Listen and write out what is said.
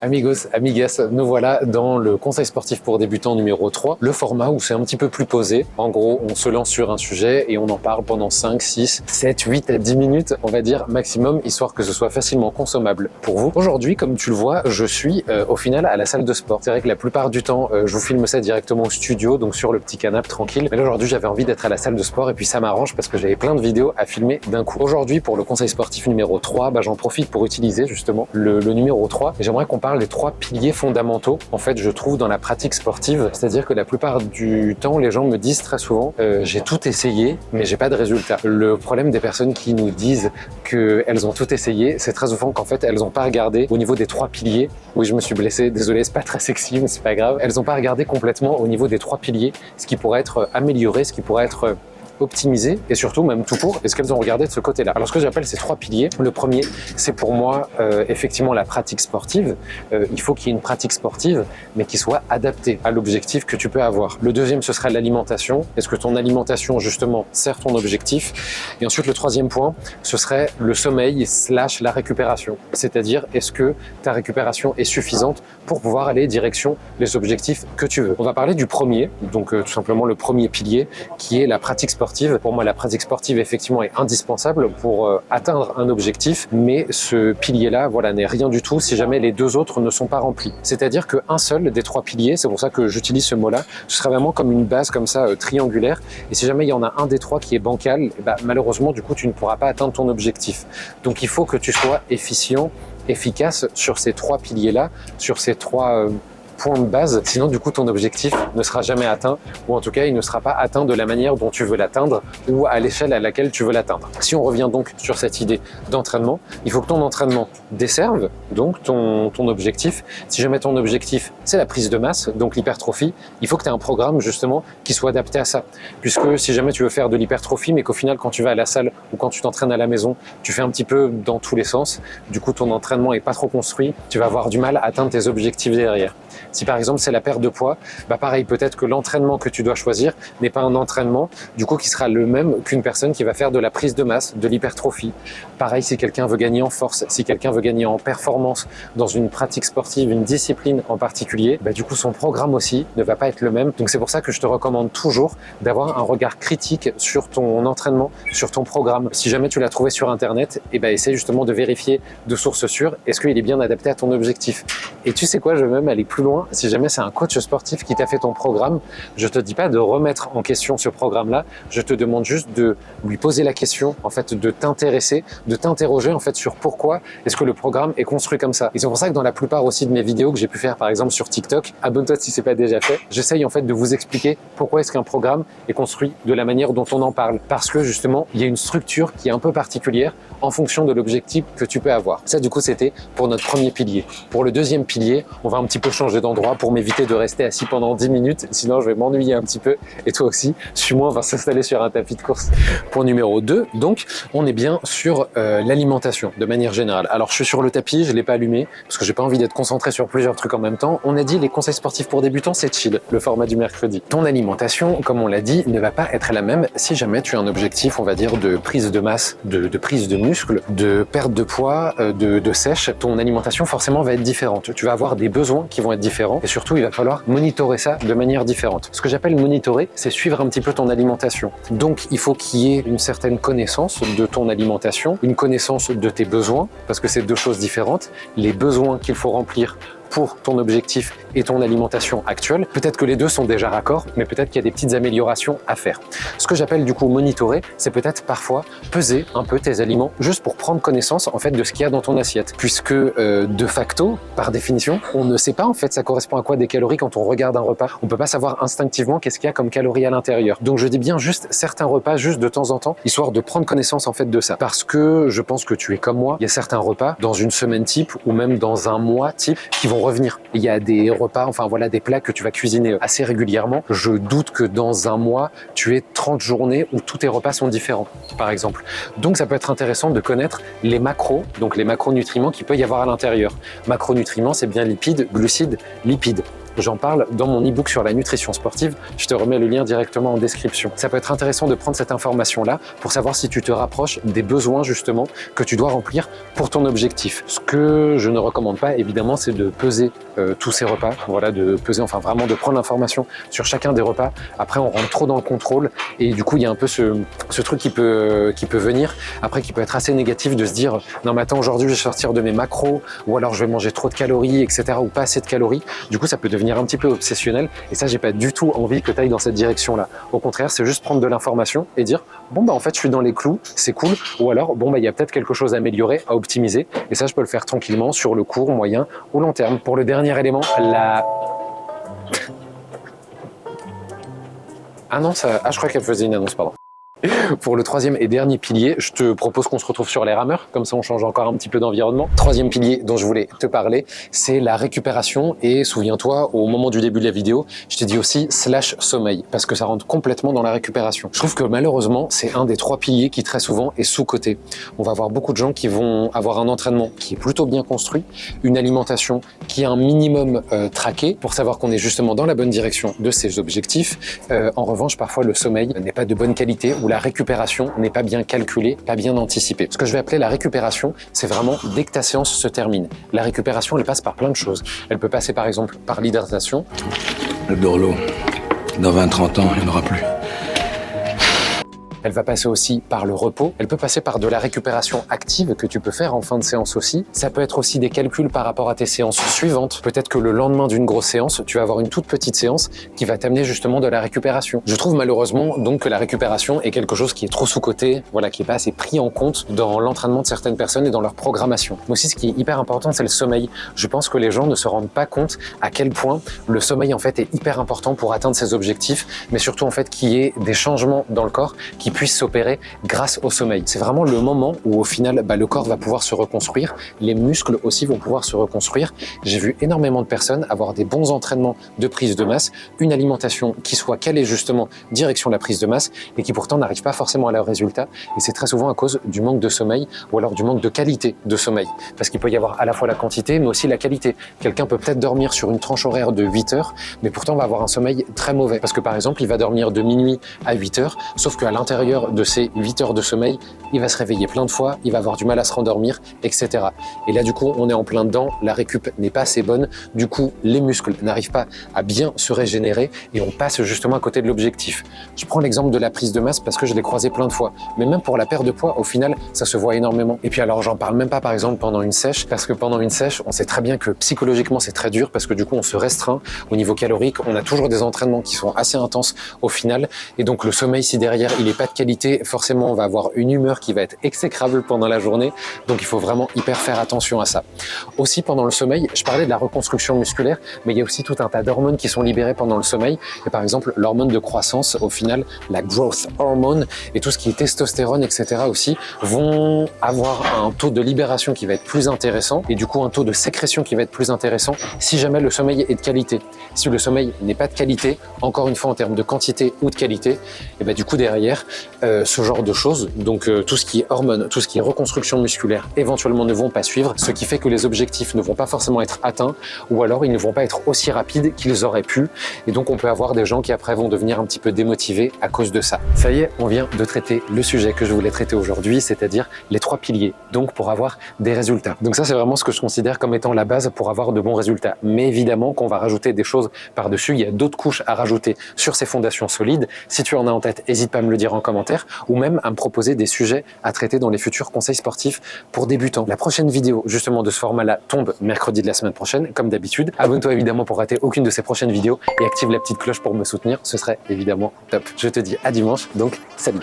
Amigos, amigas, nous voilà dans le conseil sportif pour débutants numéro 3, le format où c'est un petit peu plus posé. En gros, on se lance sur un sujet et on en parle pendant 5, 6, 7, 8 à 10 minutes, on va dire maximum, histoire que ce soit facilement consommable pour vous. Aujourd'hui, comme tu le vois, je suis au final à la salle de sport. C'est vrai que la plupart du temps, je vous filme ça directement au studio, donc sur le petit canapé tranquille. Mais là, aujourd'hui, j'avais envie d'être à la salle de sport et puis ça m'arrange parce que j'avais plein de vidéos à filmer d'un coup. Aujourd'hui, pour le conseil sportif numéro 3, j'en profite pour utiliser justement le numéro 3 et j'aimerais qu'on parle des 3 piliers fondamentaux, en fait, je trouve, dans la pratique sportive. C'est-à-dire que la plupart du temps, les gens me disent très souvent j'ai tout essayé, mais j'ai pas de résultat. Le problème des personnes qui nous disent qu'elles ont tout essayé, c'est très souvent qu'en fait, elles n'ont pas regardé au niveau des 3 piliers. Oui, je me suis blessé, désolé, c'est pas très sexy, mais c'est pas grave. Elles n'ont pas regardé complètement au niveau des 3 piliers, ce qui pourrait être amélioré, ce qui pourrait être optimiser et surtout même tout court, est-ce qu'elles ont regardé de ce côté-là. Alors ce que j'appelle ces 3 piliers, le premier c'est pour moi effectivement la pratique sportive. Il faut qu'il y ait une pratique sportive mais qui soit adaptée à l'objectif que tu peux avoir. Le deuxième ce sera l'alimentation. Est-ce que ton alimentation justement sert ton objectif? Et ensuite le troisième point ce serait le sommeil / la récupération. C'est-à-dire est-ce que ta récupération est suffisante pour pouvoir aller direction les objectifs que tu veux. On va parler du premier, donc tout simplement le premier pilier qui est la pratique sportive. Pour moi, la pratique sportive, effectivement, est indispensable pour atteindre un objectif, mais ce pilier-là, voilà, n'est rien du tout si jamais les 2 autres ne sont pas remplis. C'est-à-dire qu'un seul des 3 piliers, c'est pour ça que j'utilise ce mot-là, ce sera vraiment comme une base comme ça, triangulaire, et si jamais il y en a un des 3 qui est bancal, malheureusement, du coup, tu ne pourras pas atteindre ton objectif. Donc, il faut que tu sois efficient, efficace sur ces 3 piliers-là, sur ces 3 point de base, sinon du coup ton objectif ne sera jamais atteint, ou en tout cas il ne sera pas atteint de la manière dont tu veux l'atteindre ou à l'échelle à laquelle tu veux l'atteindre. Si on revient donc sur cette idée d'entraînement, il faut que ton entraînement desserve donc ton objectif. Si jamais ton objectif c'est la prise de masse, donc l'hypertrophie, il faut que tu aies un programme justement qui soit adapté à ça. Puisque si jamais tu veux faire de l'hypertrophie mais qu'au final quand tu vas à la salle ou quand tu t'entraînes à la maison, tu fais un petit peu dans tous les sens, du coup ton entraînement est pas trop construit, tu vas avoir du mal à atteindre tes objectifs derrière. Si par exemple c'est la perte de poids, pareil, peut-être que l'entraînement que tu dois choisir n'est pas un entraînement du coup qui sera le même qu'une personne qui va faire de la prise de masse, de l'hypertrophie. Pareil, si quelqu'un veut gagner en force, si quelqu'un veut gagner en performance dans une pratique sportive, une discipline en particulier, du coup son programme aussi ne va pas être le même. Donc c'est pour ça que je te recommande toujours d'avoir un regard critique sur ton entraînement, sur ton programme. Si jamais tu l'as trouvé sur internet, essaie justement de vérifier de sources sûres, est-ce qu'il est bien adapté à ton objectif. Et tu sais quoi, je vais même aller plus loin. Si jamais c'est un coach sportif qui t'a fait ton programme, je te dis pas de remettre en question ce programme-là, je te demande juste de lui poser la question, en fait, de t'intéresser, de t'interroger en fait sur pourquoi est-ce que le programme est construit comme ça. Et c'est pour ça que dans la plupart aussi de mes vidéos que j'ai pu faire par exemple sur TikTok, abonne-toi si c'est pas déjà fait, j'essaye en fait de vous expliquer pourquoi est-ce qu'un programme est construit de la manière dont on en parle. Parce que justement, il y a une structure qui est un peu particulière en fonction de l'objectif que tu peux avoir. Ça du coup c'était pour notre premier pilier. Pour le deuxième pilier, on va un petit peu changer d'endroit pour m'éviter de rester assis pendant 10 minutes, sinon je vais m'ennuyer un petit peu, et toi aussi. Suis-moi, on va s'installer sur un tapis de course. Point numéro 2, donc on est bien sur l'alimentation de manière générale. Alors je suis sur le tapis, je l'ai pas allumé parce que j'ai pas envie d'être concentré sur plusieurs trucs en même temps. On a dit les conseils sportifs pour débutants c'est chill, le format du mercredi. Ton alimentation, comme on l'a dit, ne va pas être la même si jamais tu as un objectif, on va dire, de prise de masse, de prise de muscle, de perte de poids, de sèche. Ton alimentation forcément va être différente. Tu vas avoir des besoins qui vont être différents et surtout il va falloir monitorer ça de manière différente. Ce que j'appelle monitorer, c'est suivre un petit peu ton alimentation. Donc il faut qu'il y ait une certaine connaissance de ton alimentation, une connaissance de tes besoins, parce que c'est 2 choses différentes. Les besoins qu'il faut remplir pour ton objectif et ton alimentation actuelle. Peut-être que les 2 sont déjà raccords, mais peut-être qu'il y a des petites améliorations à faire. Ce que j'appelle du coup monitorer, c'est peut-être parfois peser un peu tes aliments juste pour prendre connaissance en fait de ce qu'il y a dans ton assiette. Puisque de facto, par définition, on ne sait pas en fait ça correspond à quoi des calories quand on regarde un repas. On peut pas savoir instinctivement qu'est-ce qu'il y a comme calories à l'intérieur. Donc je dis bien juste certains repas juste de temps en temps, histoire de prendre connaissance en fait de ça. Parce que je pense que tu es comme moi, il y a certains repas dans une semaine type ou même dans un mois type qui vont revenir. Il y a des repas, enfin voilà, des plats que tu vas cuisiner assez régulièrement. Je doute que dans un mois, tu aies 30 journées où tous tes repas sont différents, par exemple. Donc ça peut être intéressant de connaître les macros, donc les macronutriments qu'il peut y avoir à l'intérieur. Macronutriments, c'est bien lipides, glucides, lipides. j'en parle dans mon e-book sur la nutrition sportive. Je te remets le lien directement en description. Ça peut être intéressant de prendre cette information-là pour savoir si tu te rapproches des besoins justement que tu dois remplir pour ton objectif. Ce que je ne recommande pas, évidemment, c'est de peser tous ces repas. Voilà, de peser, enfin vraiment de prendre l'information sur chacun des repas. Après, on rentre trop dans le contrôle et du coup, il y a un peu ce truc qui peut venir après, qui peut être assez négatif de se dire non mais attends, aujourd'hui je vais sortir de mes macros ou alors je vais manger trop de calories, etc. ou pas assez de calories. Du coup, ça peut devenir un petit peu obsessionnel et ça, j'ai pas du tout envie que tu ailles dans cette direction-là. Au contraire, c'est juste prendre de l'information et dire bon bah en fait je suis dans les clous, c'est cool, ou alors bon bah il y a peut-être quelque chose à améliorer, à optimiser et ça je peux le faire tranquillement sur le court, moyen ou long terme. Pour le dernier élément, ah non, je crois qu'elle faisait une annonce, pardon. Pour le troisième et dernier pilier, je te propose qu'on se retrouve sur les rameurs, comme ça on change encore un petit peu d'environnement. Troisième pilier dont je voulais te parler, c'est la récupération et souviens-toi, au moment du début de la vidéo, je t'ai dit aussi /sommeil, parce que ça rentre complètement dans la récupération. Je trouve que malheureusement, c'est un des 3 piliers qui très souvent est sous-coté. On va avoir beaucoup de gens qui vont avoir un entraînement qui est plutôt bien construit, une alimentation qui est un minimum traqué pour savoir qu'on est justement dans la bonne direction de ses objectifs. En revanche, parfois le sommeil n'est pas de bonne qualité ou la récupération n'est pas bien calculée, pas bien anticipée. Ce que je vais appeler la récupération, c'est vraiment dès que ta séance se termine. La récupération, elle passe par plein de choses. Elle peut passer par exemple par l'hydratation. Le Dorlo, dans 20-30 ans, il n'y en aura plus. Elle va passer aussi par le repos. Elle peut passer par de la récupération active que tu peux faire en fin de séance aussi. Ça peut être aussi des calculs par rapport à tes séances suivantes. Peut-être que le lendemain d'une grosse séance, tu vas avoir une toute petite séance qui va t'amener justement de la récupération. Je trouve malheureusement donc que la récupération est quelque chose qui est trop sous-coté, voilà, qui est pas assez pris en compte dans l'entraînement de certaines personnes et dans leur programmation. Mais aussi, ce qui est hyper important, c'est le sommeil. Je pense que les gens ne se rendent pas compte à quel point le sommeil en fait est hyper important pour atteindre ses objectifs, mais surtout en fait qu'il y ait des changements dans le corps qui puissent s'opérer grâce au sommeil. C'est vraiment le moment où au final le corps va pouvoir se reconstruire, les muscles aussi vont pouvoir se reconstruire. J'ai vu énormément de personnes avoir des bons entraînements de prise de masse, une alimentation qui soit calée justement direction la prise de masse et qui pourtant n'arrive pas forcément à leur résultat, et c'est très souvent à cause du manque de sommeil ou alors du manque de qualité de sommeil, parce qu'il peut y avoir à la fois la quantité mais aussi la qualité. Quelqu'un peut peut-être dormir sur une tranche horaire de 8 heures mais pourtant va avoir un sommeil très mauvais parce que par exemple il va dormir de minuit à 8 heures, sauf qu'à l'intérieur de ces 8 heures de sommeil, il va se réveiller plein de fois, il va avoir du mal à se rendormir, etc. Et là, du coup, on est en plein dedans, la récup n'est pas assez bonne, du coup, les muscles n'arrivent pas à bien se régénérer et on passe justement à côté de l'objectif. Je prends l'exemple de la prise de masse parce que je l'ai croisé plein de fois, mais même pour la perte de poids, au final, ça se voit énormément. Et puis alors, j'en parle même pas, par exemple, pendant une sèche, parce que pendant une sèche, on sait très bien que psychologiquement, c'est très dur parce que du coup, on se restreint au niveau calorique, on a toujours des entraînements qui sont assez intenses au final, et donc le sommeil, si derrière, il est pas de qualité, forcément on va avoir une humeur qui va être exécrable pendant la journée, donc il faut vraiment hyper faire attention à ça. Aussi pendant le sommeil, je parlais de la reconstruction musculaire, mais il y a aussi tout un tas d'hormones qui sont libérées pendant le sommeil, et par exemple l'hormone de croissance, au final la growth hormone et tout ce qui est testostérone, etc. aussi vont avoir un taux de libération qui va être plus intéressant et du coup un taux de sécrétion qui va être plus intéressant si jamais le sommeil est de qualité. Si le sommeil n'est pas de qualité, encore une fois en termes de quantité ou de qualité, et ben du coup derrière ce genre de choses, donc tout ce qui est hormones, tout ce qui est reconstruction musculaire, éventuellement ne vont pas suivre, ce qui fait que les objectifs ne vont pas forcément être atteints, ou alors ils ne vont pas être aussi rapides qu'ils auraient pu, et donc on peut avoir des gens qui après vont devenir un petit peu démotivés à cause de ça. Ça y est, on vient de traiter le sujet que je voulais traiter aujourd'hui, c'est-à-dire les 3 piliers, donc pour avoir des résultats. Donc ça, c'est vraiment ce que je considère comme étant la base pour avoir de bons résultats. Mais évidemment qu'on va rajouter des choses par-dessus, il y a d'autres couches à rajouter sur ces fondations solides. Si tu en as en tête, n'hésite pas à me le dire en commentaire, ou même à me proposer des sujets à traiter dans les futurs conseils sportifs pour débutants. La prochaine vidéo justement de ce format-là tombe mercredi de la semaine prochaine, comme d'habitude. Abonne-toi évidemment pour rater aucune de ces prochaines vidéos et active la petite cloche pour me soutenir, ce serait évidemment top. Je te dis à dimanche, donc salut.